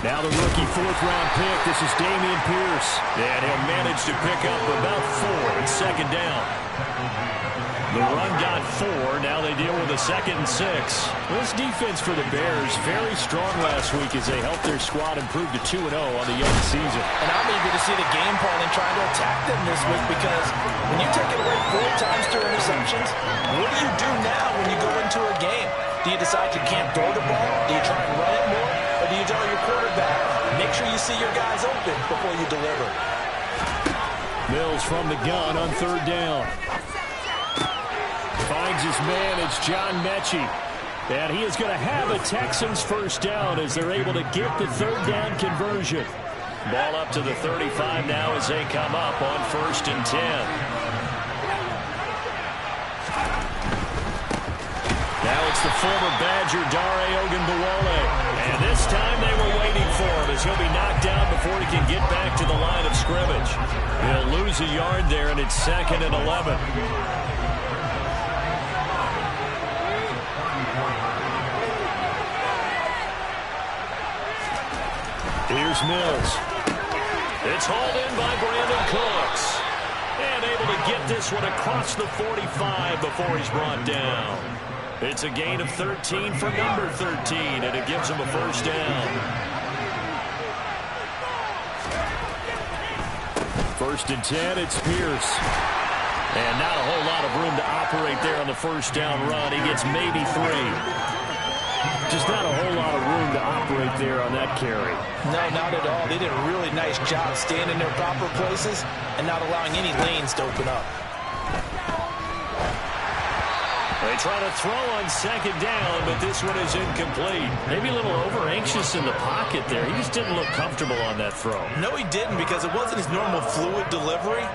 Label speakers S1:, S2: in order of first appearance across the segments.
S1: Now the rookie fourth-round pick. This is Dameon Pierce. And he'll manage to pick up about 4 and second down. The run got 4. Now they deal with a 2nd and 6. This defense for the Bears, very strong last week as they helped their squad improve to 2-0 on the young season.
S2: And I'm eager to see the game plan and trying to attack them this week, because when you take it away 4 times through interceptions, what do you do now when you go into a game? Do you decide you can't throw the ball? Do you try and run it more? Or do you tell your quarterback, make sure you see your guys open before you deliver?
S1: Mills from the gun on 3rd down. Finds his man. It's John Mechie. And he is going to have a Texans first down as they're able to get the 3rd down conversion. Ball up to the 35 now as they come up on 1st and 10. Now it's the former Badger, Dare Ogunbowale. And this time they were waiting for him as he'll be knocked down before he can get back to the line of scrimmage. He'll lose a yard there, and it's 2nd and 11. Here's Mills. It's hauled in by Brandon Cooks. And able to get this one across the 45 before he's brought down. It's a gain of 13 for number 13, and it gives him a first down. 1st and 10, it's Pierce. And not a whole lot of room to operate there on the first down run. He gets maybe 3. Just not a whole lot of room to operate there on that carry.
S2: No, not at all. They did a really nice job staying in their proper places and not allowing any lanes to open up.
S1: They try to throw on 2nd down, but this one is incomplete. Maybe a little over-anxious in the pocket there. He just didn't look comfortable on that throw.
S2: No, he didn't, because it wasn't his normal fluid delivery.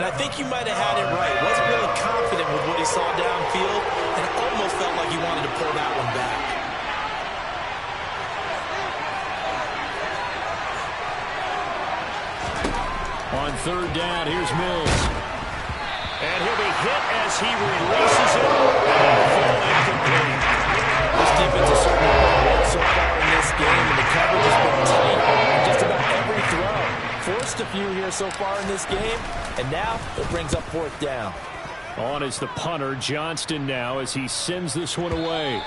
S2: And I think you might have had it right. Wasn't really confident with what he saw downfield, and it almost felt like he wanted to pull that one back.
S1: On 3rd down, here's Mills. And he'll be hit as he releases it. And incomplete.
S2: This defense has certainly played well so far in this game, and the coverage has been tight on just about every throw. Forced a few here so far in this game, and now it brings up 4th down.
S1: On is the punter, Johnston, now as he sends this one away.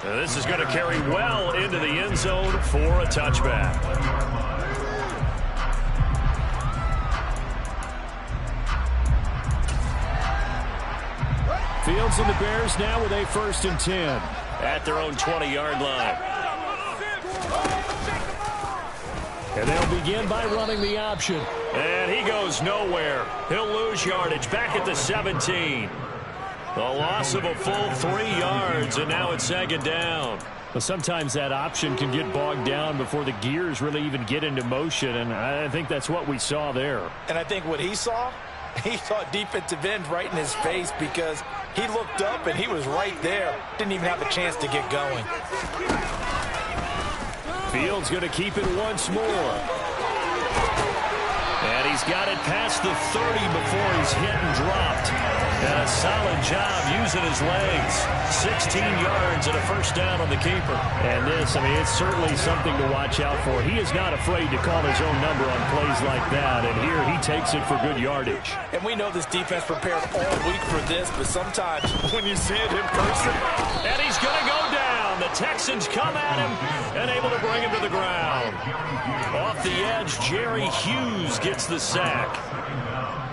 S1: Now this is going to carry well into the end zone for a touchback. Fields and the Bears now with a 1st and 10 at their own 20-yard line. And they'll begin by running the option. And he goes nowhere. He'll lose yardage back at the 17. The loss of a full 3 yards, and now it's 2nd down. Well, sometimes that option can get bogged down before the gears really even get into motion, and I think that's what we saw there.
S2: And I think what he saw defensive end right in his face, because he looked up and he was right there. Didn't even have a chance to get going.
S1: Fields going to keep it once more. And he's got it past the 30 before he's hit and dropped. And a solid job using his legs. 16 yards and a first down on the keeper. And this, I mean, it's certainly something to watch out for. He is not afraid to call his own number on plays like that. And here he takes it for good yardage.
S2: And we know this defense prepared all week for this, but sometimes when you see it in person.
S1: And he's going to go down. The Texans come at him and able to bring him to the ground. Off the edge, Jerry Hughes gets the sack.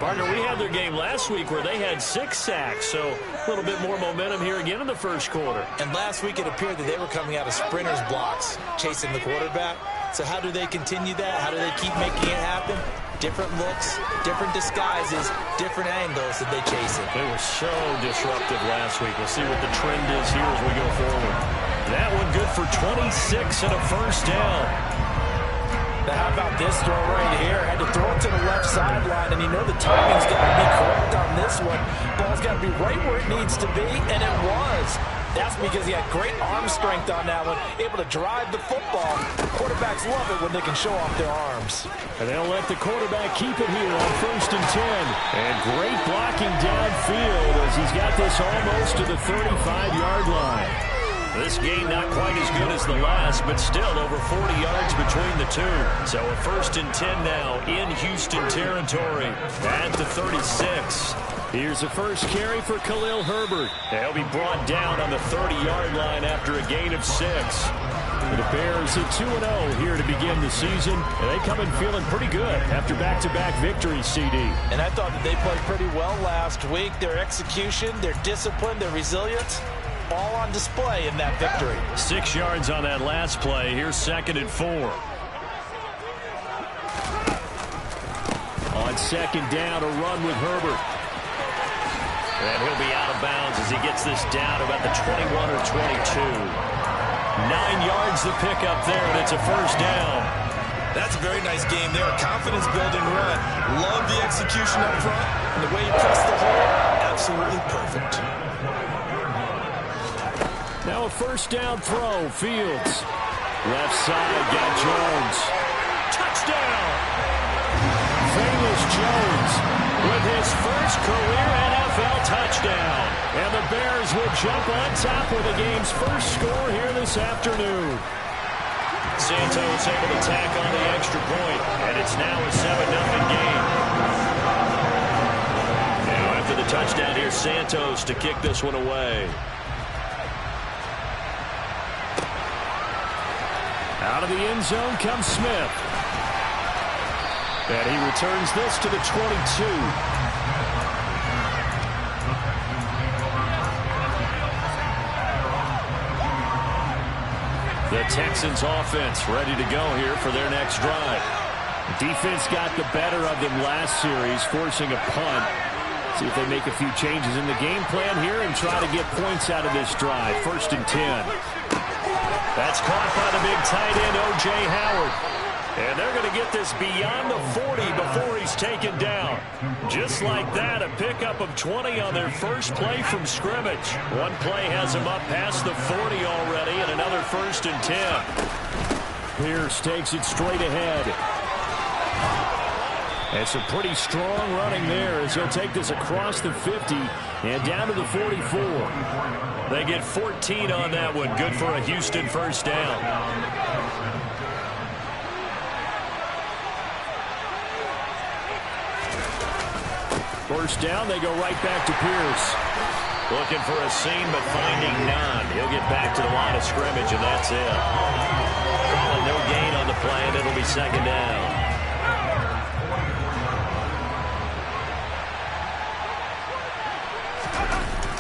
S1: Partner, we had their game last week where they had 6 sacks, so a little bit more momentum here again in the first quarter.
S2: And last week it appeared that they were coming out of sprinters blocks, chasing the quarterback. So how do they continue that? How do they keep making it happen? Different looks, different disguises, different angles that they chase it.
S1: They were so disruptive last week. We'll see what the trend is here as we go forward. That one good for 26 and a first down.
S2: Now how about this throw right here? Had to throw it to the left sideline, and you know the timing's got to be correct on this one. Ball's got to be right where it needs to be, and it was. That's because he had great arm strength on that one, able to drive the football. Quarterbacks love it when they can show off their arms.
S1: And they'll let the quarterback keep it here on 1st and 10. And great blocking downfield as he's got this almost to the 35-yard line. This gain not quite as good as the last, but still over 40 yards between the two. So a 1st and 10 now in Houston territory at the 36. Here's the first carry for Khalil Herbert. He'll be brought down on the 30-yard line after a gain of 6. The Bears at 2-0 here to begin the season, and they come in feeling pretty good after back-to-back victories, CD.
S2: And I thought that they played pretty well last week. Their execution, their discipline, their resilience, all on display in that victory.
S1: 6 yards on that last play. Here's 2nd and 4. On 2nd down, a run with Herbert. And he'll be out of bounds as he gets this down about the 21 or 22. 9 yards the pickup there, and it's a 1st down.
S3: That's a very nice game there. A confidence-building run. Love the execution up front. And the way you press the hole, absolutely perfect.
S1: Now a 1st down throw. Fields. Left side, got Jones. Touchdown! Famous Jones with his first career NFL touchdown. And the Bears will jump on top with the game's first score here this afternoon. Santos able to tack on the extra point, and it's now a 7-0 game. Now after the touchdown, here's Santos to kick this one away. Out of the end zone comes Smith. And he returns this to the 22. The Texans offense ready to go here for their next drive. Defense got the better of them last series, forcing a punt. See if they make a few changes in the game plan here and try to get points out of this drive. 1st and 10. That's caught by the big tight end, O.J. Howard. And they're going to get this beyond the 40 before he's taken down. Just like that, a pickup of 20 on their first play from scrimmage. One play has him up past the 40 already, and another 1st and 10. Pierce takes it straight ahead. It's a pretty strong running there as he'll take this across the 50 and down to the 44. They get 14 on that one. Good for a Houston 1st down. 1st down, they go right back to Pierce. Looking for a seam, but finding none. He'll get back to the line of scrimmage, and that's it. Calling no gain on the play, and it'll be 2nd down.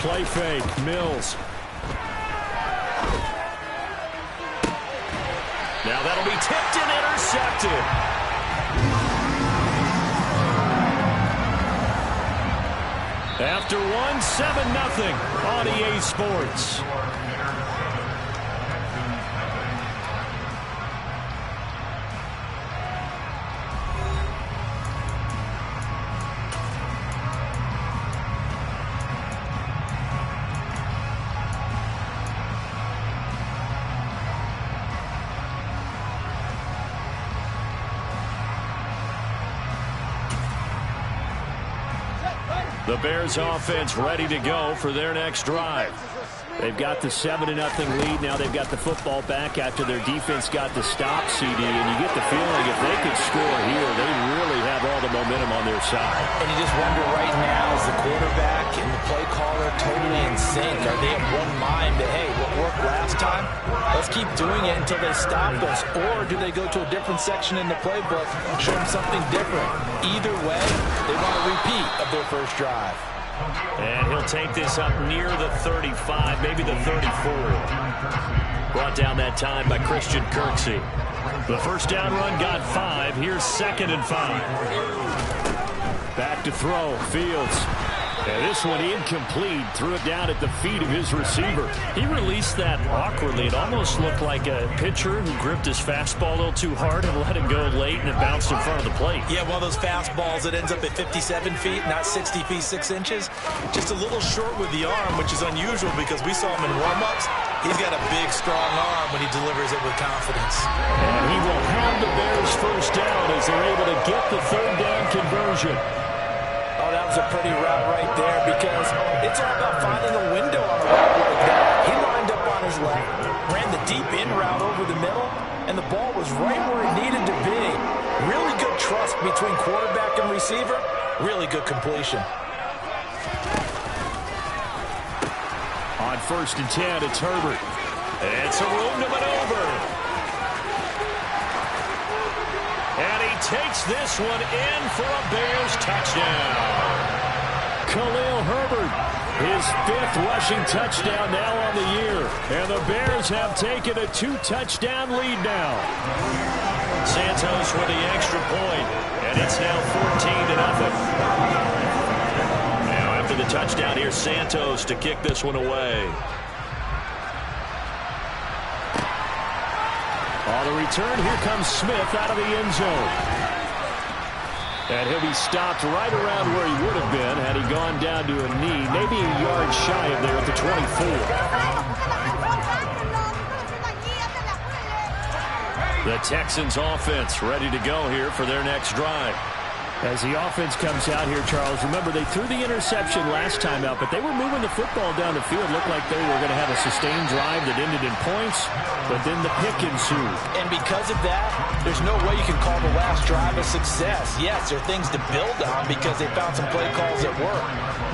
S1: Play fake, Mills. Now that'll be tipped and intercepted. After one, 7-0 on EA Sports. The Bears offense ready to go for their next drive. They've got the 7-0 lead. Now they've got the football back after their defense got the stop, CD. And you get the feeling if they could score here, they really have all the momentum on their side.
S2: And you just wonder right now, is the quarterback and the play caller totally in sync? Are they in one mind that, hey, what worked last time? Let's keep doing it until they stop us. Or do they go to a different section in the playbook, show them something different? Either way, they want a repeat of their first drive.
S1: And he'll take this up near the 35, maybe the 34. Brought down that time by Christian Kirksey. The 1st down run got 5. Here's 2nd and 5. Back to throw, Fields. And this one incomplete. Threw it down at the feet of his receiver. He released that awkwardly. It almost looked like a pitcher who gripped his fastball a little too hard and let it go late, and it bounced in front of the plate.
S2: Yeah, one of those fastballs that ends up at 57 feet, not 60 feet, 6 inches. Just a little short with the arm, which is unusual because we saw him in warm-ups. He's got a big, strong arm when he delivers it with confidence.
S1: And he will have the Bears' 1st down as they're able to get the 3rd down conversion.
S2: Oh, that was a pretty route right there because it's all about finding a window on a route like that. He lined up on his left, ran the deep in route over the middle, and the ball was right where it needed to be. Really good trust between quarterback and receiver. Really good completion.
S1: On 1st and 10, it's Herbert. It's a room to maneuver. And he takes this one in for a Bears touchdown. Khalil Herbert, his 5th rushing touchdown now on the year. And the Bears have taken a 2-touchdown lead now. Santos with the extra point, and it's now 14-0. Now after the touchdown, here's Santos to kick this one away. On the return, here comes Smith out of the end zone. And he'll be stopped right around where he would have been had he gone down to a knee, maybe a yard shy of there at the 24. The Texans offense ready to go here for their next drive. As the offense comes out here, Charles, remember they threw the interception last time out, but they were moving the football down the field. Looked like they were going to have a sustained drive that ended in points, but then the pick ensued.
S2: And because of that, there's no way you can call the last drive a success. Yes, there are things to build on because they found some play calls that work.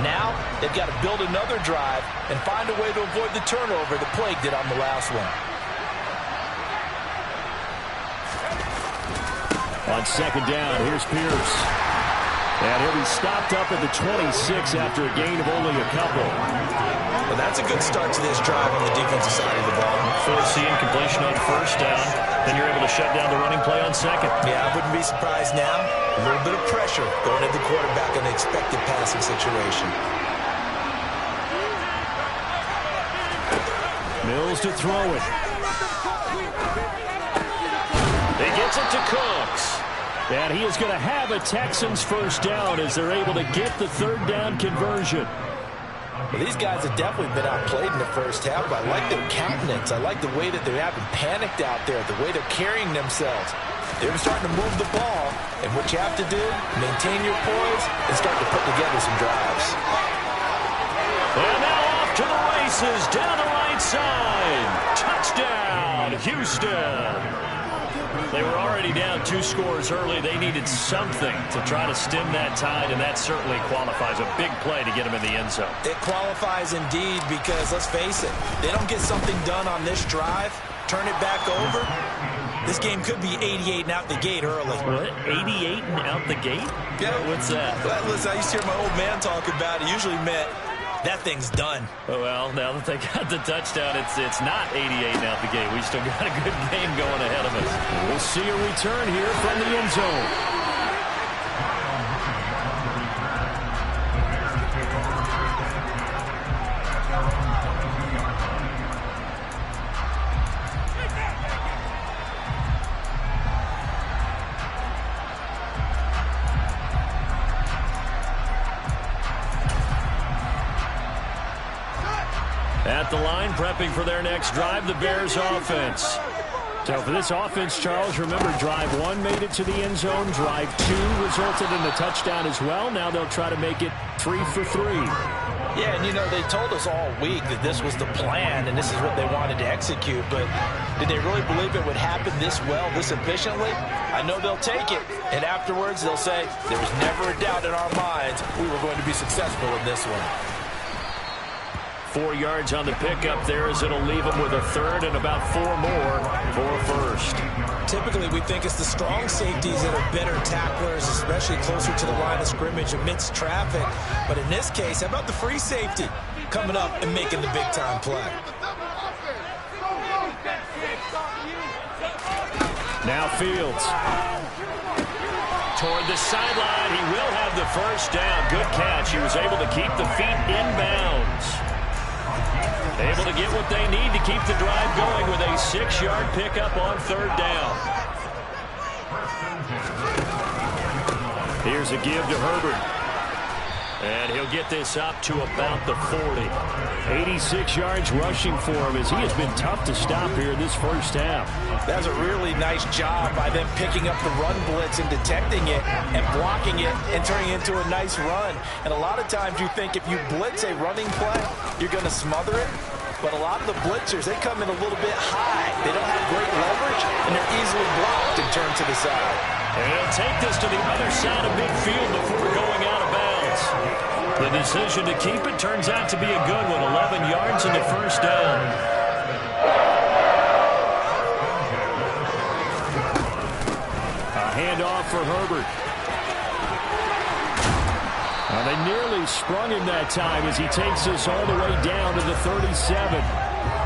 S2: Now, they've got to build another drive and find a way to avoid the turnover the Plague did on the last one.
S1: On 2nd down, here's Pierce. And he'll be stopped up at the 26 after a gain of only a couple.
S3: Well, that's a good start to this drive on the defensive side of the ball.
S1: Forcing completion on 1st down. Then you're able to shut down the running play on 2nd.
S3: Yeah, I wouldn't be surprised now. A little bit of pressure going at the quarterback in the expected passing situation.
S1: Mills to throw it. He gets it to Cooks. And he is going to have a Texans 1st down as they're able to get the 3rd down conversion.
S2: Well, these guys have definitely been outplayed in the 1st half, but I like their countenance. I like the way that they haven't panicked out there, the way they're carrying themselves. They're starting to move the ball, and what you have to do, maintain your poise and start to put together some drives.
S1: And now off to the races, down the right side. Touchdown, Houston. They were already down 2 scores early. They needed something to try to stem that tide, and that certainly qualifies. A big play to get them in the end zone.
S2: It qualifies indeed because, let's face it, they don't get something done on this drive, turn it back over, this game could be 88 and out the gate early.
S1: What? 88 and out the gate?
S3: Yeah.
S1: What's that?
S3: Well, listen, I used to hear my old man talk about it. Usually meant that thing's done.
S1: Oh, well, now that they got the touchdown, it's not 88 and out the gate. We still got a good game going ahead of us. We'll see a return here from the end zone. At the line, prepping for their next drive, the Bears offense. So for this offense, Charles, remember, drive 1 made it to the end zone. Drive 2 resulted in the touchdown as well. Now they'll try to make it 3 for 3.
S2: Yeah, and you know, they told us all week that this was the plan and this is what they wanted to execute, but did they really believe it would happen this well, this efficiently? I know they'll take it, and afterwards they'll say, there was never a doubt in our minds we were going to be successful in this one.
S1: 4 yards on the pickup there as it'll leave them with a 3rd and about 4 more for a 1st.
S3: Typically, we think it's the strong safeties that are better tacklers, especially closer to the line of scrimmage amidst traffic. But in this case, how about the free safety coming up and making the big-time play?
S1: Now Fields. Toward the sideline, he will have the 1st down. Good catch. He was able to keep the feet inbounds. Able to get what they need to keep the drive going with a 6-yard pickup on 3rd down. Here's a give to Herbert. And he'll get this up to about the 40. 86 yards rushing for him as he has been tough to stop here in this 1st half.
S2: That's a really nice job by them picking up the run blitz and detecting it and blocking it and turning it into a nice run. And a lot of times you think if you blitz a running play, you're going to smother it. But a lot of the blitzers, they come in a little bit high. They don't have great leverage, and they're easily blocked and turned to the side.
S1: And he'll take this to the other side of midfield before going out of bounds. The decision to keep it turns out to be a good one. 11 yards and the first down. A handoff for Herbert. They nearly sprung him that time as he takes us all the way down to the 37.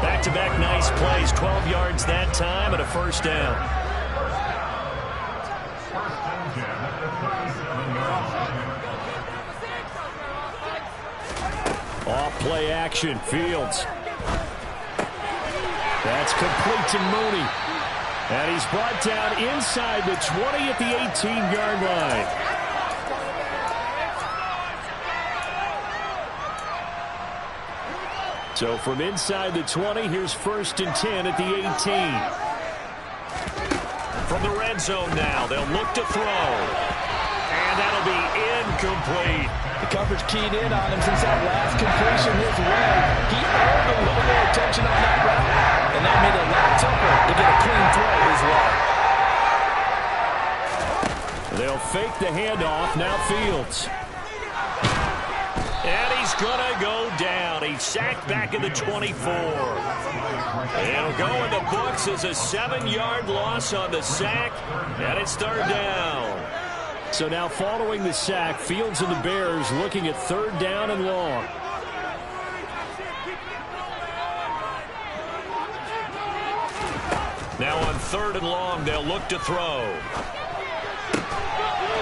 S1: Back-to-back nice plays. 12 yards that time and a first down. Off play action. Fields. That's complete to Mooney. And he's brought down inside the 20 at the 18-yard line. So from inside the 20, here's 1st and 10 at the 18. From the red zone now, they'll look to throw. And that'll be incomplete.
S2: The coverage keyed in on him since that last completion his way. He earned a little more attention on that route, and that made it a lot tougher to get a clean throw his way.
S1: They'll fake the handoff. Now Fields. And he's going to go down. He's sacked back at the 24. It'll go in the books as a 7-yard loss on the sack, and it's 3rd down. So now following the sack, Fields and the Bears looking at 3rd down and long. Now on 3rd and long, they'll look to throw.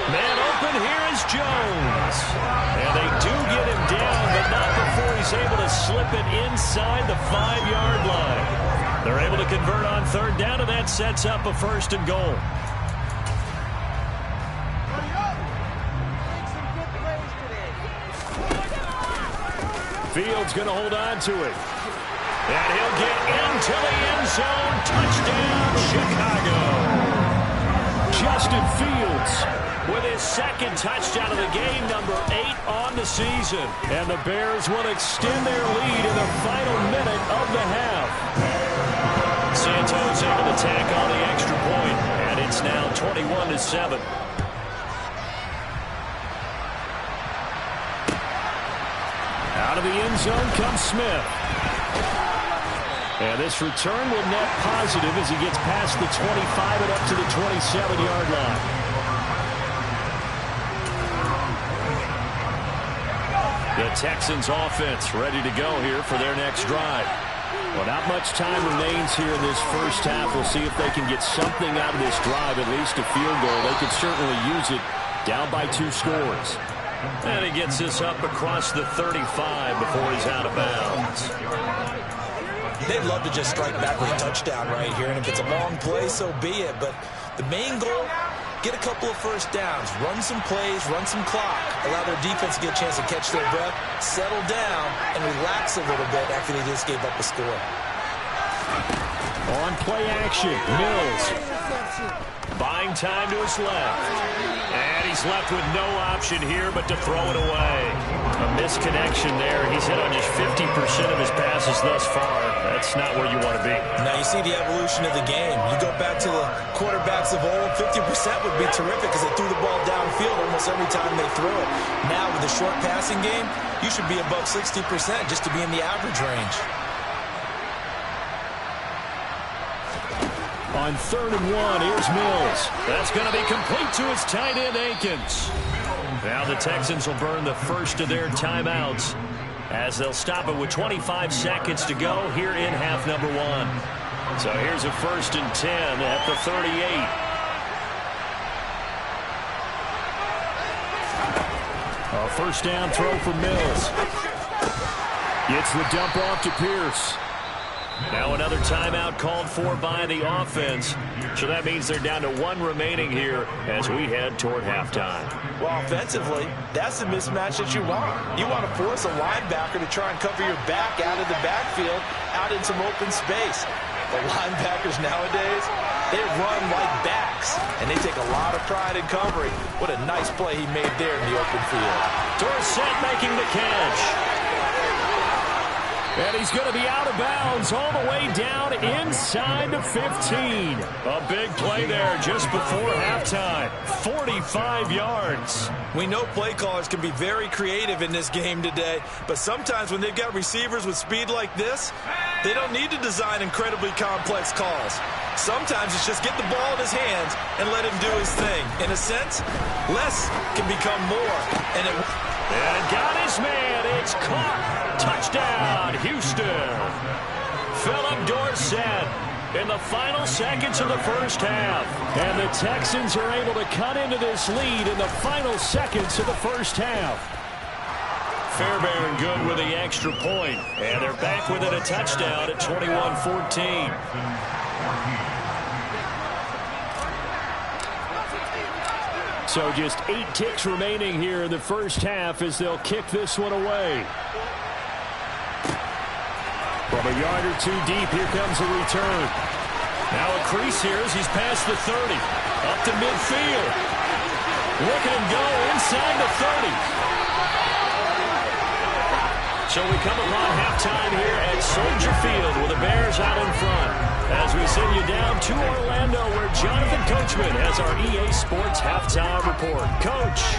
S1: Man open, here is Jones. And they do get him down, but not before he's able to slip it inside the 5-yard line. They're able to convert on 3rd down, and that sets up a 1st and goal. Fields going to hold on to it. And he'll get into the end zone. Touchdown, Chicago. Justin Fields with his 2nd touchdown of the game, number 8 on the season. And the Bears will extend their lead in the final minute of the half. Santos able to tack on the extra point, and it's now 21-7. Out of the end zone comes Smith. And this return will net positive as he gets past the 25 and up to the 27-yard line. The Texans offense ready to go here for their next drive. Well, not much time remains here in this first half. We'll see if they can get something out of this drive, at least a field goal. They could certainly use it down by 2 scores. And he gets this up across the 35 before he's out of bounds.
S3: They'd love to just strike back with a touchdown right here, and if it's a long play, so be it. But the main goal, get a couple of first downs, run some plays, run some clock, allow their defense to get a chance to catch their breath, settle down, and relax a little bit after they just gave up a score.
S1: On play action, Mills. Buying time to his left. And he's left with no option here but to throw it away. A misconnection there. He's hit on just 50% of his passes thus far. That's not where you want to be.
S3: Now you see the evolution of the game. You go back to the quarterbacks of old, 50% would be terrific because they threw the ball downfield almost every time they threw it. Now with the short passing game, you should be above 60% just to be in the average range.
S1: On 3rd and 1, here's Mills. That's going to be complete to his tight end, Akins. Now the Texans will burn the first of their timeouts as they'll stop it with 25 seconds to go here in half number 1. So here's a 1st and 10 at the 38. A first down throw for Mills. Gets the dump off to Pierce. Now another timeout called for by the offense. So that means they're down to 1 remaining here as we head toward halftime.
S3: Well, offensively, that's the mismatch that you want. You want to force a linebacker to try and cover your back out of the backfield, out in some open space. The linebackers nowadays, they run like backs, and they take a lot of pride in covering. What a nice play he made there in the open field.
S1: Dorsett making the catch. And he's going to be out of bounds all the way down inside the 15. A big play there just before halftime. 45 yards.
S3: We know play callers can be very creative in this game today, but sometimes when they've got receivers with speed like this, they don't need to design incredibly complex calls. Sometimes it's just get the ball in his hands and let him do his thing. In a sense, less can become more. And
S1: got his man. It's caught. Touchdown, Houston. Philip Dorsett in the final seconds of the first half. And the Texans are able to cut into this lead in the final seconds of the first half. Fairbairn good with the extra point. And they're back within a touchdown at 21-14. So just 8 ticks remaining here in the first half as they'll kick this one away. From a yard or two deep, here comes a return. Now a crease here as he's past the 30. Up to midfield. Look at him go inside the 30. So we come upon halftime here at Soldier Field with the Bears out in front. As we send you down to Orlando where Jonathan Coachman has our EA Sports halftime report. Coach.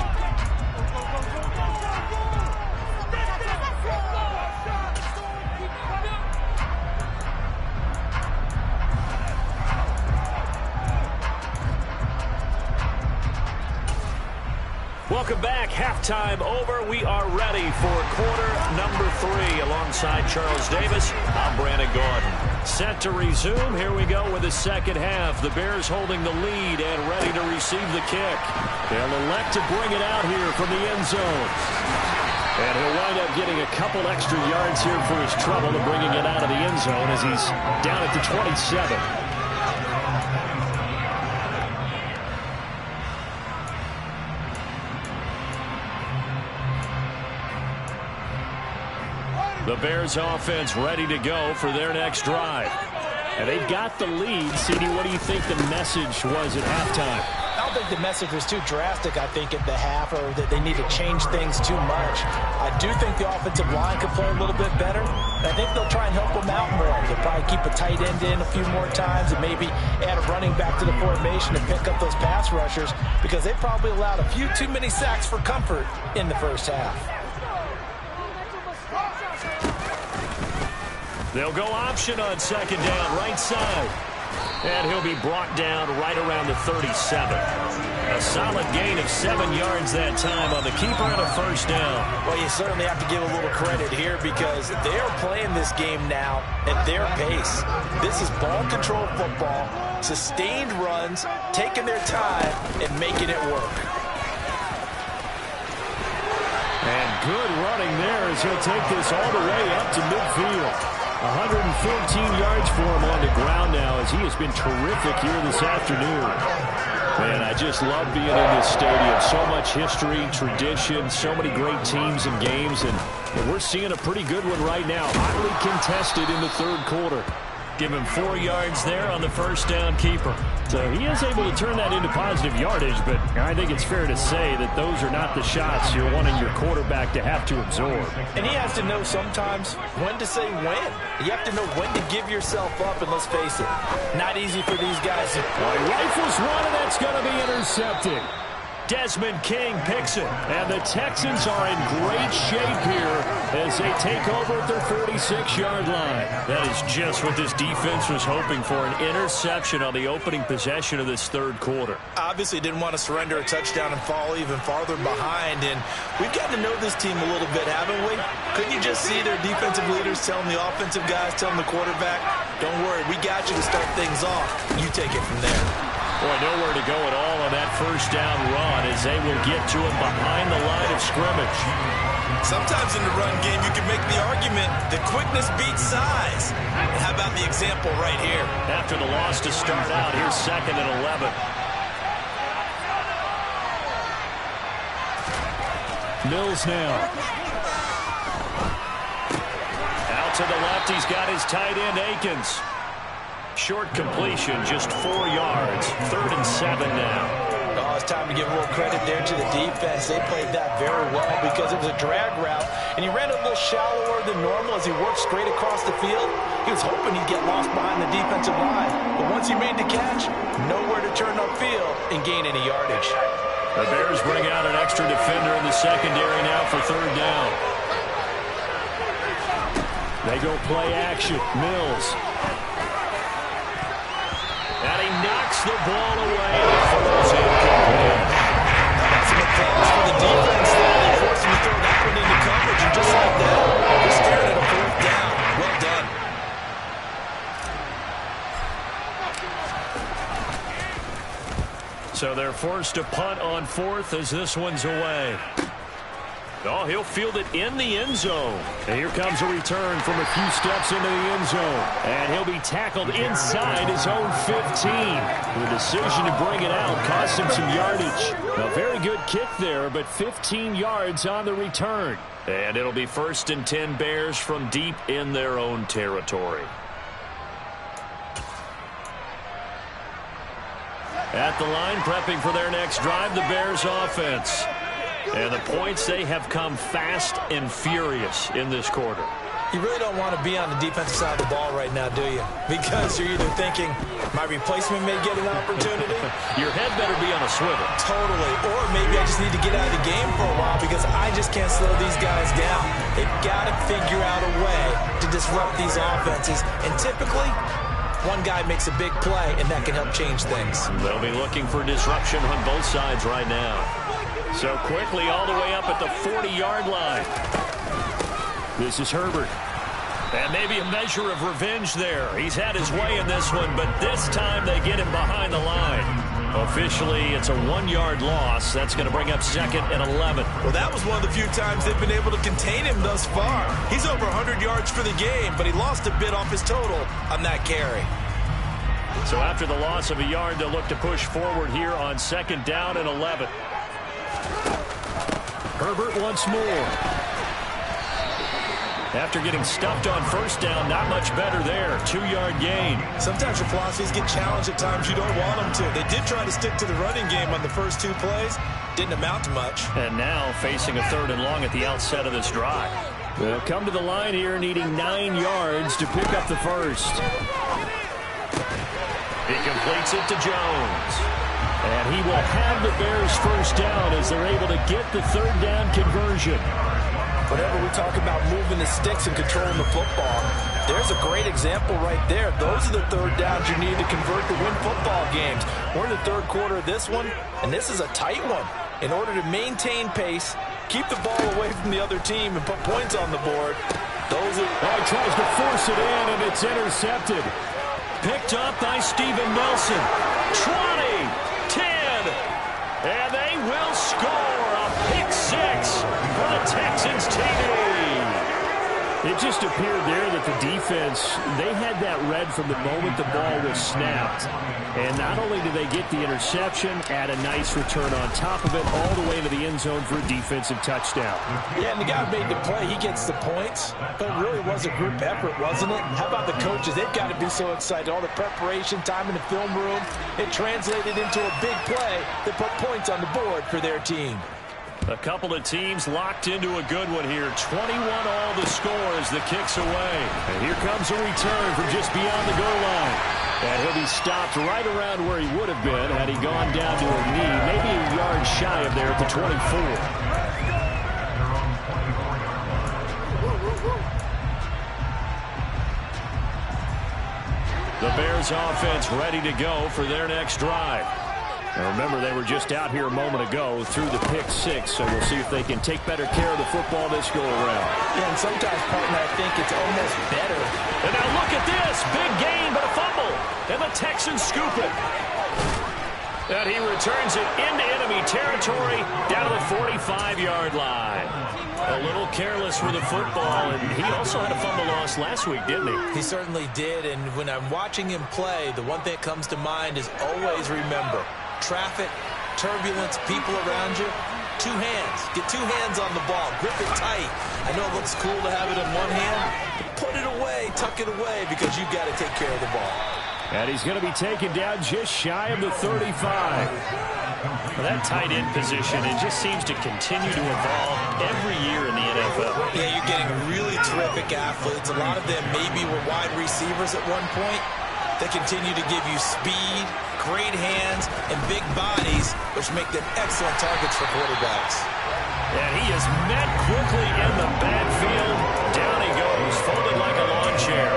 S1: Welcome back. Halftime over. We are ready for quarter number 3. Alongside Charles Davis, I'm Brandon Gordon. Set to resume. Here we go with the second half. The Bears holding the lead and ready to receive the kick. They'll elect to bring it out here from the end zone. And he'll wind up getting a couple extra yards here for his trouble to bringing it out of the end zone as he's down at the 27. The Bears offense ready to go for their next drive. And they've got the lead. CD, what do you think the message was at halftime?
S2: I don't think the message was too drastic, I think, at the half, or that they need to change things too much. I do think the offensive line could play a little bit better. And I think they'll try and help them out more. They'll probably keep a tight end in a few more times and maybe add a running back to the formation and pick up those pass rushers because they probably allowed a few too many sacks for comfort in the first half.
S1: They'll go option on second down, right side. And he'll be brought down right around the 37. A solid gain of 7 yards that time on the keeper and a first down.
S2: Well, you certainly have to give a little credit here because they are playing this game now at their pace. This is ball control football, sustained runs, taking their time, and making it work.
S1: And good running there as he'll take this all the way up to midfield. 114 yards for him on the ground now as he has been terrific here this afternoon. Man, I just love being in this stadium. So much history, tradition, so many great teams and games, and we're seeing a pretty good one right now. Hotly contested in the third quarter. Give him 4 yards there on the first down keeper. So he is able to turn that into positive yardage, but I think it's fair to say that those are not the shots you're wanting your quarterback to have to absorb.
S2: And he has to know sometimes when to say when. You have to know when to give yourself up, and let's face it, not easy for these guys.
S1: Rifles one, and that's going to be intercepted. Desmond King picks it, and the Texans are in great shape here as they take over at their 46-yard line. That is just what this defense was hoping for, an interception on the opening possession of this third quarter.
S3: Obviously didn't want to surrender a touchdown and fall even farther behind, and we've gotten to know this team a little bit, haven't we? Couldn't you just see their defensive leaders telling the offensive guys, telling the quarterback, don't worry, we got you to start things off. You take it from there.
S1: Boy, nowhere to go at all on that first down run as they will get to him behind the line of scrimmage.
S3: Sometimes in the run game, you can make the argument that quickness beats size. And how about the example right here?
S1: After the loss to start out, here's 2nd and 11. Mills now. Out to the left, he's got his tight end, Akins. Short completion, just 4 yards. 3rd and 7 now.
S2: Oh, it's time to give a little credit there to the defense. They played that very well because it was a drag route, and he ran a little shallower than normal as he worked straight across the field. He was hoping he'd get lost behind the defensive line, but once he made the catch, nowhere to turn upfield and gain any yardage.
S1: The Bears bring out an extra defender in the secondary now for third down. They go play action. Mills. And he knocks the ball away. It falls incomplete.
S2: That's some applause for the defense there. They forced him to throw that one into coverage, and just like that, they're staring at a fourth down. Well done.
S1: So they're forced to punt on fourth as this one's away. Oh, he'll field it in the end zone. And here comes a return from a few steps into the end zone. And he'll be tackled inside his own 15. The decision to bring it out cost him some yardage. A very good kick there, but 15 yards on the return. And it'll be 1st and 10 Bears from deep in their own territory. At the line, prepping for their next drive, the Bears offense. And the points, they have come fast and furious in this quarter.
S2: You really don't want to be on the defensive side of the ball right now, do you? Because you're either thinking, my replacement may get an opportunity.
S1: Your head better be on a swivel.
S2: Totally. Or maybe I just need to get out of the game for a while because I just can't slow these guys down. They've got to figure out a way to disrupt these offenses. And typically, one guy makes a big play, and that can help change things.
S1: They'll be looking for disruption on both sides right now. So quickly all the way up at the 40-yard line. This is Herbert. And maybe a measure of revenge there. He's had his way in this one, but this time they get him behind the line. Officially, it's a 1-yard loss. That's going to bring up 2nd and 11.
S2: Well, that was one of the few times they've been able to contain him thus far. He's over 100 yards for the game, but he lost a bit off his total on that carry.
S1: So after the loss of a yard, they'll look to push forward here on 2nd down and 11. Herbert once more. After getting stuffed on 1st down, not much better there. 2-yard gain.
S2: Sometimes your philosophies get challenged at times you don't want them to. They did try to stick to the running game on the first 2 plays. Didn't amount to much.
S1: And now facing a 3rd and long at the outset of this drive. They'll come to the line here needing 9 yards to pick up the first. He completes it to Jones. And he will have the Bears 1st down as they're able to get the 3rd down conversion.
S2: Whenever we talk about moving the sticks and controlling the football, there's a great example right there. Those are the 3rd downs you need to convert to win football games. We're in the 3rd quarter of this one, and this is a tight one. In order to maintain pace, keep the ball away from the other team, and put points on the board, those are...
S1: Oh, he tries to force it in, and it's intercepted. Picked up by Steven Nelson. 20, 10, and they will score a pick 6 for the Texans TD. It just appeared there that the defense, they had that read from the moment the ball was snapped. And not only did they get the interception, add a nice return on top of it, all the way to the end zone for a defensive touchdown.
S2: Yeah, and the guy who made the play, he gets the points. But it really was a group effort, wasn't it? How about the coaches? They've got to be so excited. All the preparation time in the film room, it translated into a big play that put points on the board for their team.
S1: A couple of teams locked into a good one here. 21 all the score as the kick's away. And here comes a return from just beyond the goal line. And he'll be stopped right around where he would have been had he gone down to a knee, maybe a yard shy of there at the 24. The Bears offense ready to go for their next drive. Now remember, they were just out here a moment ago through the pick 6, so we'll see if they can take better care of the football this go-around.
S2: Yeah, and sometimes, partner, I think it's almost better.
S1: And now look at this. Big gain, but a fumble. And the Texans scoop it. And he returns it into enemy territory down to the 45-yard line. A little careless with the football, and he also had a fumble loss last week, didn't he?
S2: He certainly did, and when I'm watching him play, the one thing that comes to mind is always remember, traffic, turbulence, people around you, 2 hands. Get 2 hands on the ball. Grip it tight. I know it looks cool to have it in one hand, but put it away, tuck it away, because you've got to take care of the ball.
S1: And he's going to be taken down just shy of the 35.
S4: Well, that tight end position, it just seems to continue to evolve every year in the NFL.
S3: Yeah, you're getting really terrific athletes. A lot of them maybe were wide receivers at one point. They continue to give you speed, great hands, and big bodies, which make them excellent targets for quarterbacks.
S1: And he is met quickly in the backfield. Down he goes, folded like a lawn chair.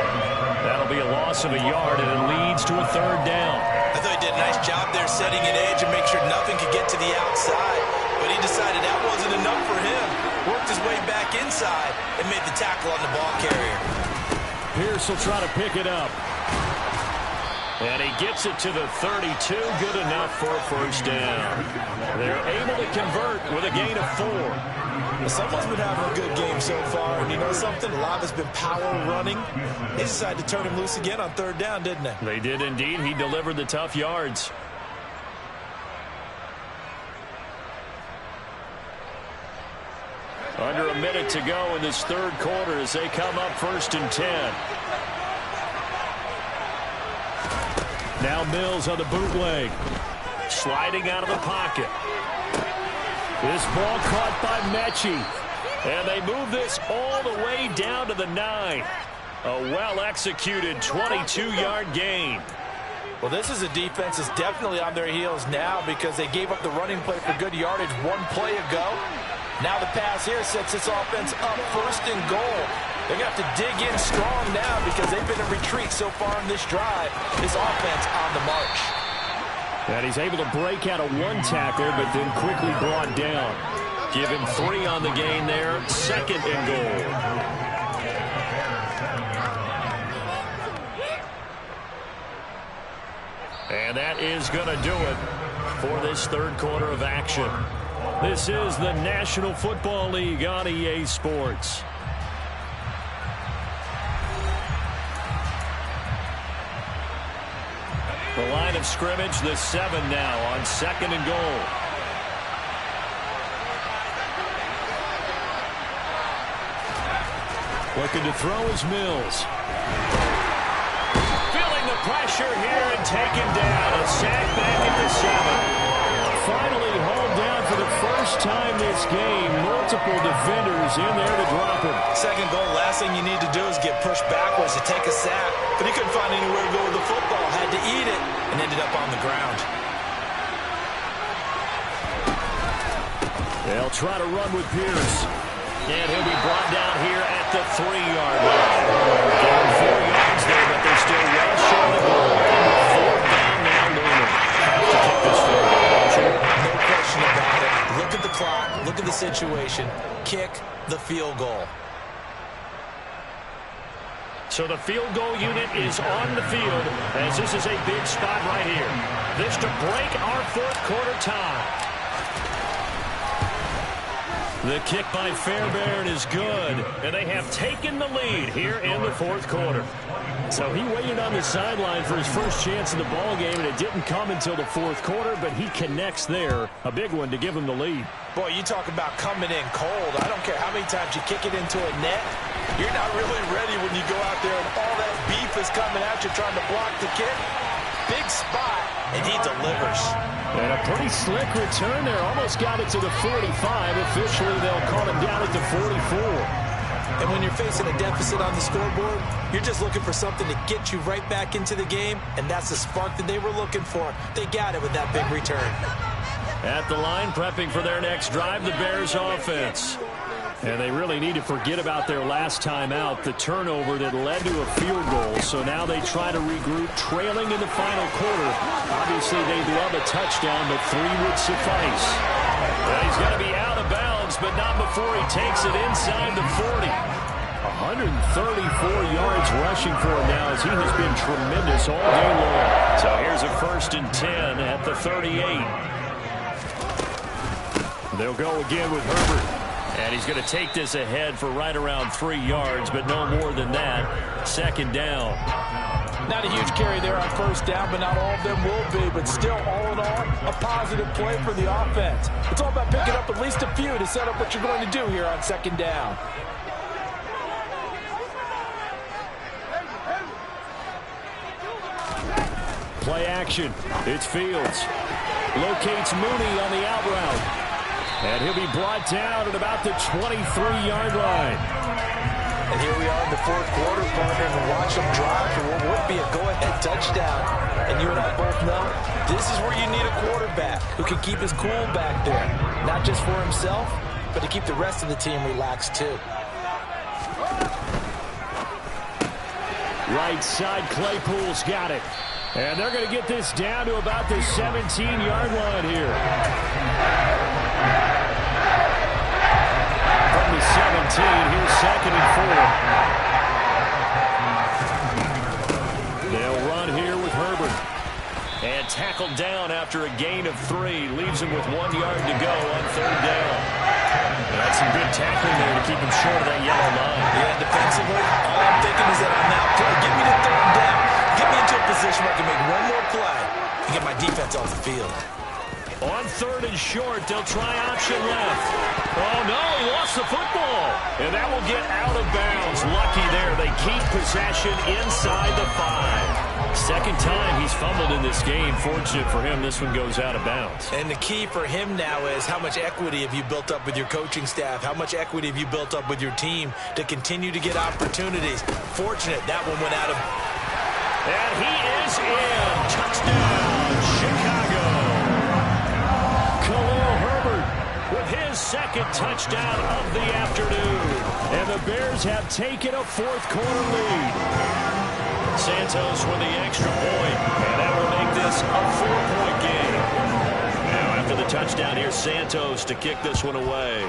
S1: That'll be a loss of a yard, and it leads to a third down.
S3: I thought he did a nice job there setting an edge and make sure nothing could get to the outside. But he decided that wasn't enough for him. Worked his way back inside and made the tackle on the ball carrier.
S1: Pierce will try to pick it up. And he gets it to the 32. Good enough for a first down. They're able to convert with a gain of 4.
S3: Well, someone's been having a good game so far, and you know something? A lot has been power running. They decided to turn him loose again on third down, didn't they?
S1: They did indeed. He delivered the tough yards. Under a minute to go in this third quarter as they come up 1st and 10. Now Mills on the bootleg. Sliding out of the pocket. This ball caught by Mechie. And they move this all the way down to the 9. A well-executed 22-yard gain.
S2: Well, this is a defense that's definitely on their heels now because they gave up the running play for good yardage one play ago. Now the pass here sets this offense up 1st and goal. They're going to have to dig in strong now because they've been in retreat so far in this drive. This offense on the march.
S1: And he's able to break out of one tackler, but then quickly brought down. Give him 3 on the gain there. 2nd and goal. And that is going to do it for this third quarter of action. This is the National Football League on EA Sports. The line of scrimmage, the 7 now on 2nd and goal. Looking to throw is Mills. Feeling the pressure here and taken down. A sack back at the 7. Finally hauled down for the first time this game. Multiple defenders in there to drop him.
S3: 2nd goal, last thing you need to do is get pushed backwards to take a sack. But he couldn't find anywhere to go with the football. Had to eat it and ended up on the ground.
S1: They'll try to run with Pierce. And he'll be brought down here at the 3-yard line. Down 4 yards there, but they're still well short of the goal. 4th down now looming. Have to kick this field goal, don't you?
S3: No question about it. Look at the clock. Look at the situation. Kick the field goal.
S1: So the field goal unit is on the field as this is a big spot right here. This to break our fourth quarter tie. The kick by Fairbairn is good, and they have taken the lead here in the fourth quarter. So he waited on the sideline for his first chance in the ball game, and it didn't come until the fourth quarter, but he connects there. A big one to give him the lead.
S2: Boy, you talk about coming in cold. I don't care how many times you kick it into a net. You're not really ready when you go out there and all that beef is coming at you trying to block the kick. Big spot, and he delivers.
S1: And a pretty slick return there. Almost got it to the 45. Officially, they'll call him down at the 44.
S3: And when you're facing a deficit on the scoreboard, you're just looking for something to get you right back into the game, and that's the spark that they were looking for. They got it with that big return.
S1: At the line, prepping for their next drive, the Bears offense. And they really need to forget about their last time out, the turnover that led to a field goal. So now they try to regroup, trailing in the final quarter. Obviously, they'd love a touchdown, but 3 would suffice. Well, he's going to be out of bounds, but not before he takes it inside the 40. 134 yards rushing for him now as he has been tremendous all day long. So here's a 1st and 10 at the 38. They'll go again with Herbert. And he's going to take this ahead for right around 3 yards, but no more than that. 2nd down.
S2: Not a huge carry there on 1st down, but not all of them will be. But still, all in all, a positive play for the offense. It's all about picking up at least a few to set up what you're going to do here on 2nd down.
S1: Play action. It's Fields. Locates Mooney on the out route. And he'll be brought down at about the 23-yard line.
S2: And here we are in the fourth quarter, partner, and watch them drive for what would be a go-ahead touchdown. And you and I both know this is where you need a quarterback who can keep his cool back there. Not just for himself, but to keep the rest of the team relaxed too.
S1: Right side, Claypool's got it. And they're going to get this down to about the 17-yard line here. From the 17, here's 2nd and 4. They'll run here with Herbert. And tackled down after a gain of 3. Leaves him with 1 yard to go on 3rd down. That's some good tackling there to keep him short of that yellow line.
S2: Yeah, defensively, all I'm thinking is that on that play, get me to 3rd down. Get me into a position where I can make one more play and get my defense off the field.
S1: On 3rd and short, they'll try option left. Oh, no, he lost the football. And that will get out of bounds. Lucky there. They keep possession inside the 5. Second time he's fumbled in this game. Fortunate for him, this one goes out of bounds.
S2: And the key for him now is how much equity have you built up with your coaching staff? How much equity have you built up with your team to continue to get opportunities? Fortunate that one went out of...
S1: And he is in. Touchdown, Chicago. Khalil Herbert with his 2nd touchdown of the afternoon. And the Bears have taken a fourth quarter lead. Santos with the extra point, and that will make this a 4-point game. Now after the touchdown, here's Santos to kick this one away.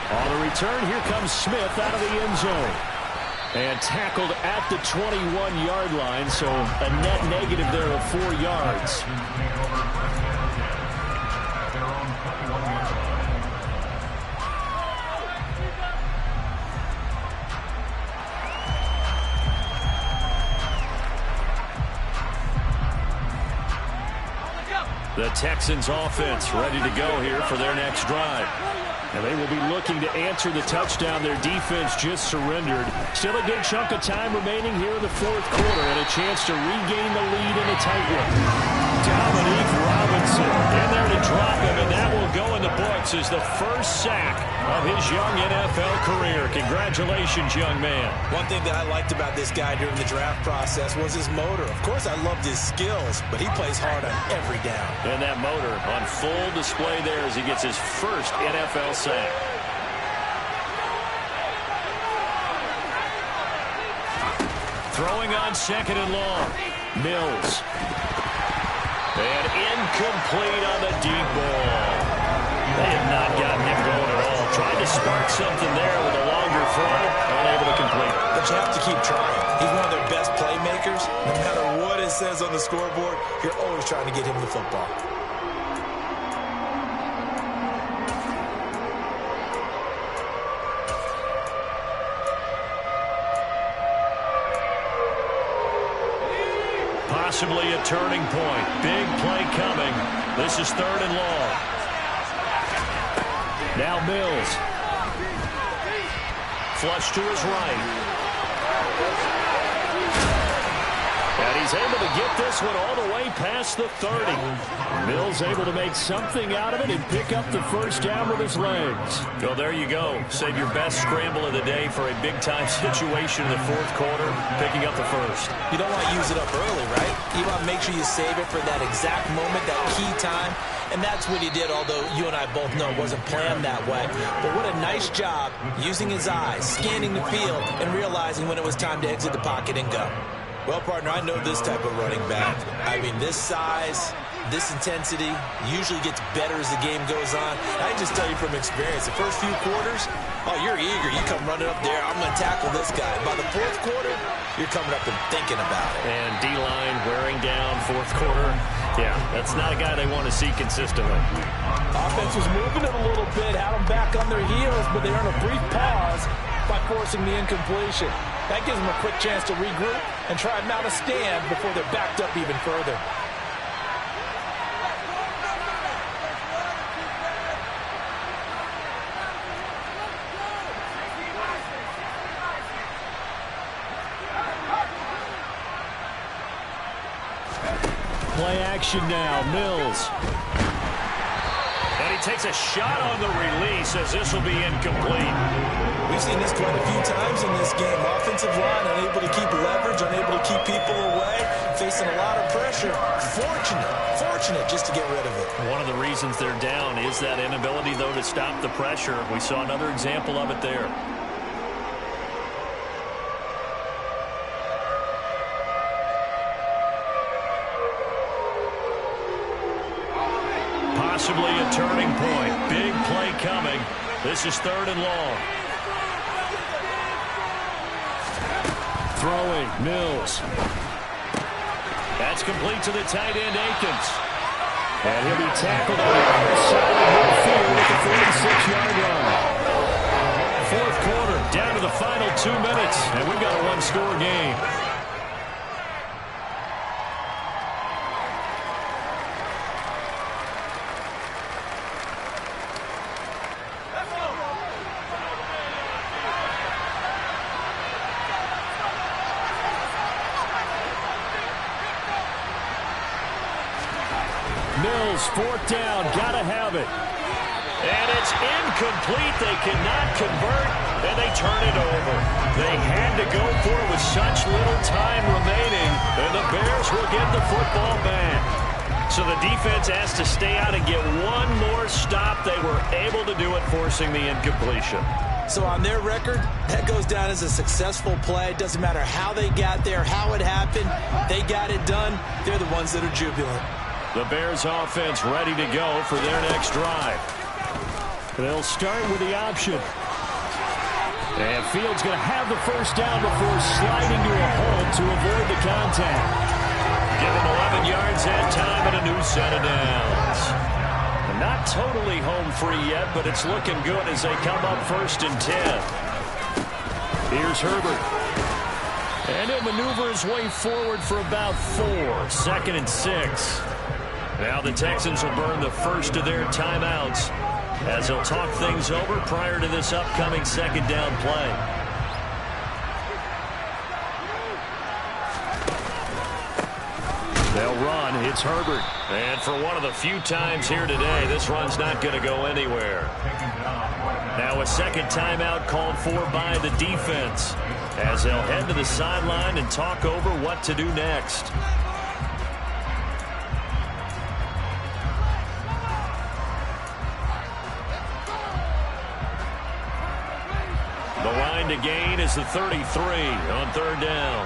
S1: On the return, here comes Smith out of the end zone. And tackled at the 21-yard line, so a net negative there of 4 yards. The Texans offense ready to go here for their next drive. And they will be looking to answer the touchdown their defense just surrendered. Still a good chunk of time remaining here in the fourth quarter and a chance to regain the lead in a tight one. Dominique Robinson in there to drop him, and that will go in the books as the first sack of his young NFL career. Congratulations, young man.
S2: One thing that I liked about this guy during the draft process was his motor. Of course, I loved his skills, but he plays hard on every down.
S1: And that motor on full display there as he gets his first NFL sack. Throwing on 2nd and long. Mills. And incomplete on the deep ball. They have not gotten him going at all. Tried to spark something there with a longer throw. Unable to complete it.
S2: But you have to keep trying. He's one of their best playmakers. No matter what it says on the scoreboard, you're always trying to get him the football.
S1: Possibly a turning point. Big play coming. This is 3rd and long. Now Mills. Flush to his right. And he's able to get this one all the way past the 30. Mills able to make something out of it and pick up the first down with his legs. Well, there you go. Save your best scramble of the day for a big-time situation in the fourth quarter, picking up the first.
S2: You don't want to use it up early, right? You want to make sure you save it for that exact moment, that key time. And that's what he did, although you and I both know it wasn't planned that way. But what a nice job using his eyes, scanning the field, and realizing when it was time to exit the pocket and go. Well, partner, I know this type of running back. I mean, this size, this intensity usually gets better as the game goes on. I can just tell you from experience, the first few quarters, oh, you're eager. You come running up there, I'm going to tackle this guy. By the fourth quarter, you're coming up and thinking about it.
S1: And D-line wearing down fourth quarter. Yeah, that's not a guy they want to see consistently.
S2: Offense was moving it a little bit, had them back on their heels, but they earned a brief pause by forcing the incompletion. That gives them a quick chance to regroup and try and mount a stand before they're backed up even further.
S1: Play action now. Mills. And he takes a shot on the release as this will be incomplete.
S3: We've seen this quite a few times in this game. Offensive line unable to keep leverage, unable to keep people away, facing a lot of pressure. Fortunate just to get rid of it.
S4: One of the reasons they're down is that inability, though, to stop the pressure. We saw another example of it there.
S1: Possibly a turning point. Big play coming. This is 3rd and long. Throwing, Mills. That's complete to the tight end, Akins. And he'll be tackled on the other side of midfield at the 46-yard line. 4th quarter, down to the final 2 minutes, and we've got a one-score game. Mills, 4th down, gotta have it. And it's incomplete. They cannot convert, and they turn it over. They had to go for it with such little time remaining, and the Bears will get the football back. So the defense has to stay out and get one more stop. They were able to do it, forcing the incompletion.
S3: So on their record, that goes down as a successful play. It doesn't matter how they got there, how it happened. They got it done. They're the ones that are jubilant.
S1: The Bears offense ready to go for their next drive. They'll start with the option. And Fields going to have the 1st down before sliding to a hold to avoid the contact. Give him 11 yards that time and a new set of downs. Not totally home free yet, but it's looking good as they come up 1st and 10. Here's Herbert. And he'll maneuver his way forward for about 4. 2nd and 6. Now the Texans will burn the first of their timeouts as they'll talk things over prior to this upcoming 2nd down play. They'll run. It's Herbert. And for one of the few times here today, this run's not going to go anywhere. Now a 2nd timeout called for by the defense as they'll head to the sideline and talk over what to do next. The line to gain is the 33 on 3rd down.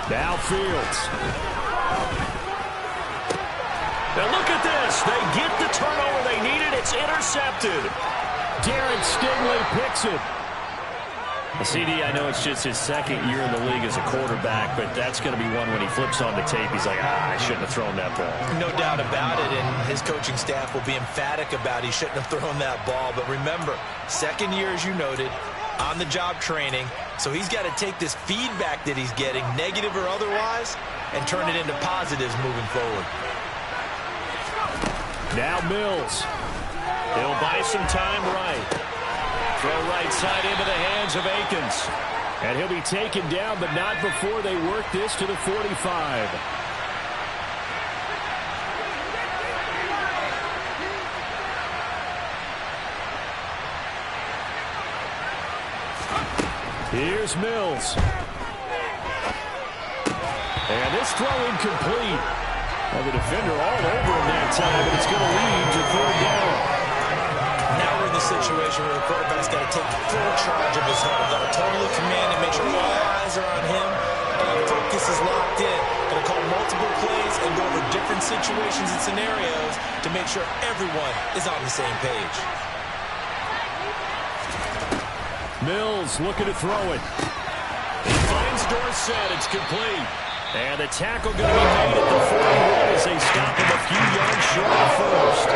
S1: Now Fields. Now look at this. They get the turnover they needed. It's intercepted. Darren Stingley picks it.
S4: CD, I know it's just his 2nd year in the league as a quarterback, but that's going to be one when he flips on the tape, he's like, I shouldn't have thrown that ball.
S3: No doubt about it, and his coaching staff will be emphatic about he shouldn't have thrown that ball. But remember, 2nd year, as you noted, on-the-job training, so he's got to take this feedback that he's getting, negative or otherwise, and turn it into positives moving forward.
S1: Now Mills. He'll buy some time right. Throw right side into the hands of Akins. And he'll be taken down, but not before they work this to the 45. Here's Mills. And this throw incomplete. Well, the defender all over him that time, but it's going to lead to 3rd down.
S3: Now we're in the situation where the quarterback's got to take full charge of his home. Got to totally command and make sure all eyes are on him. And focus is locked in. Got to call multiple plays and go over different situations and scenarios to make sure everyone is on the same page.
S1: Mills looking to throw it. He finds Dorsett. It's complete. And the tackle going to be made at the 41 as they stop him a few yards short of 1st.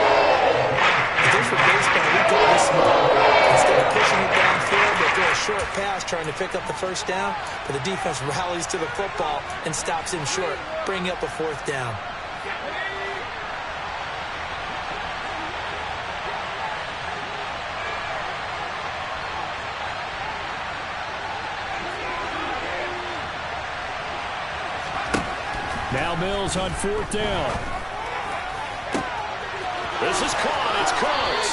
S3: If this were baseball, we go this small. Instead of pushing it downfield, they throw a short pass trying to pick up the 1st down, but the defense rallies to the football and stops him short, bringing up a 4th down.
S1: Now Mills on 4th down. This is caught. It's close.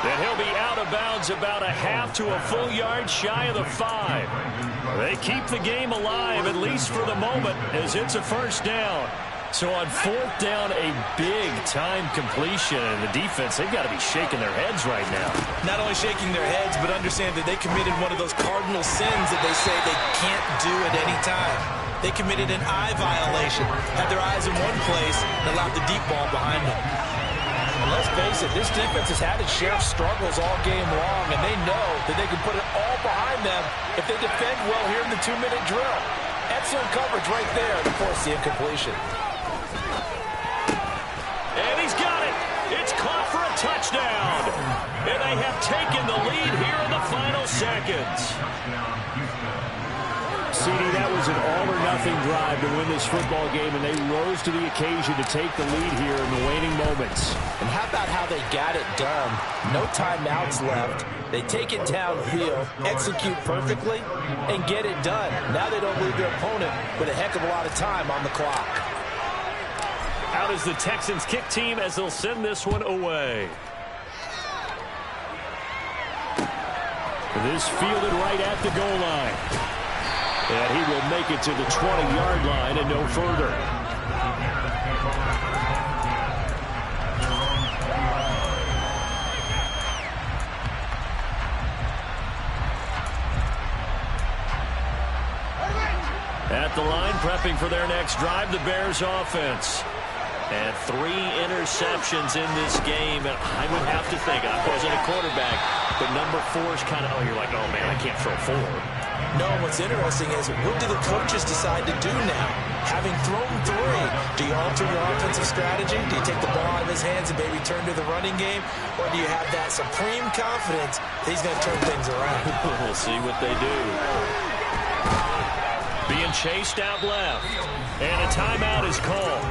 S1: And he'll be out of bounds about a half to a full yard shy of the 5. They keep the game alive, at least for the moment, as it's a first down. So on 4th down, a big-time completion. And the defense, they've got to be shaking their heads right now.
S3: Not only shaking their heads, but understand that they committed one of those cardinal sins that they say they can't do at any time. They committed an eye violation, had their eyes in one place, and allowed the deep ball behind them.
S2: And let's face it, this defense has had its share of struggles all game long, and they know that they can put it all behind them if they defend well here in the 2-minute drill. Excellent coverage right there to force the incompletion.
S1: And he's got it. It's caught for a touchdown. And they have taken the lead here in the final seconds. CD, that was an all-or-nothing drive to win this football game, and they rose to the occasion to take the lead here in the waning moments.
S2: And how about how they got it done? No timeouts left. They take it downfield, execute perfectly, and get it done. Now they don't leave their opponent with a heck of a lot of time on the clock.
S1: Out is the Texans kick team as they'll send this one away. This fielded right at the goal line. And he will make it to the 20-yard line and no further. At the line, prepping for their next drive, the Bears offense. And 3 interceptions in this game. And I would have to think, I wasn't a quarterback, but number 4 is kind of, oh, you're like, oh, man, I can't throw 4.
S3: No, what's interesting is what do the coaches decide to do now? Having thrown 3, do you alter your offensive strategy? Do you take the ball out of his hands and maybe turn to the running game? Or do you have that supreme confidence that he's going to turn things around?
S1: We'll see what they do. Being chased out left. And a timeout is called.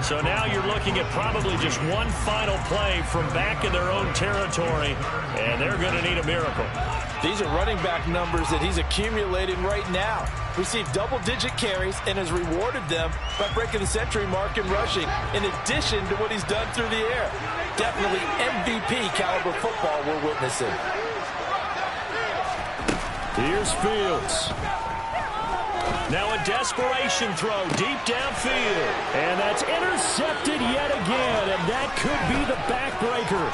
S1: So now you're looking at probably just one final play from back in their own territory, and they're going to need a miracle.
S2: These are running back numbers that he's accumulating right now. Received double-digit carries and has rewarded them by breaking the century mark in rushing, in addition to what he's done through the air. Definitely MVP caliber football we're witnessing.
S1: Here's Fields. Now a desperation throw deep downfield. And that's intercepted yet again, and that could be the backbreaker.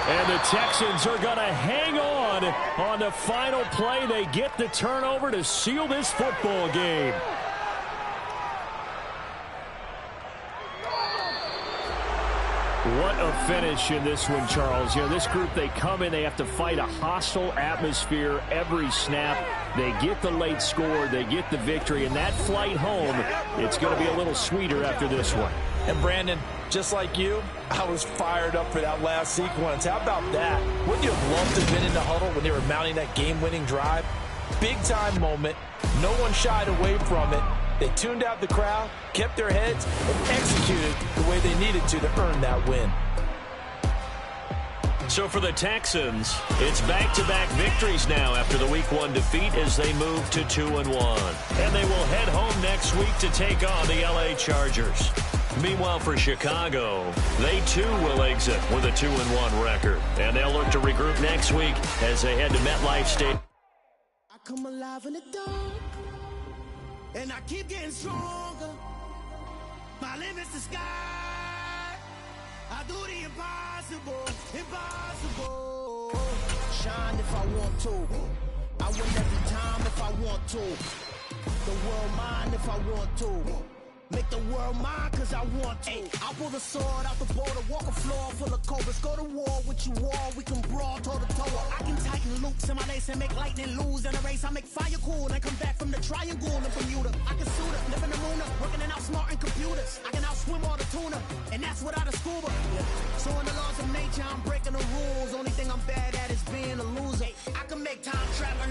S1: And the Texans are going to hang on the final play. They get the turnover to seal this football game. What a finish in this one, Charles. You know, this group, they come in, they have to fight a hostile atmosphere every snap. They get the late score, they get the victory, and that flight home, it's going to be a little sweeter after this one.
S2: And Brandon, just like you, I was fired up for that last sequence. How about that? Wouldn't you have loved to have been in the huddle when they were mounting that game-winning drive? Big-time moment. No one shied away from it. They tuned out the crowd, kept their heads, and executed the way they needed to earn that win.
S1: So for the Texans, it's back-to-back victories now after the Week 1 defeat as they move to 2-1. And they will head home next week to take on the LA Chargers. Meanwhile, for Chicago, they too will exit with a 2-1 record. And they'll look to regroup next week as they head to MetLife Stadium.
S5: I come alive in the dark. And I keep getting stronger. My limit's the sky. I do the impossible, impossible. Shine if I want to. I win every time if I want to. The world mine if I want to. Make the world mine cause I want to. I pull the sword out the border, walk a floor full of cobras. Go to war with you all, we can brawl toe to toe. I can tighten loops in my lace and make lightning lose in a race. I make fire cool and come back from the triangle in Bermuda. I can suit it, live in the moon, working and outsmarting computers. I can outswim all the tuna, and that's without a scuba. So in the laws of nature, I'm breaking the rules. Only thing I'm bad at is being a loser. I can make time travel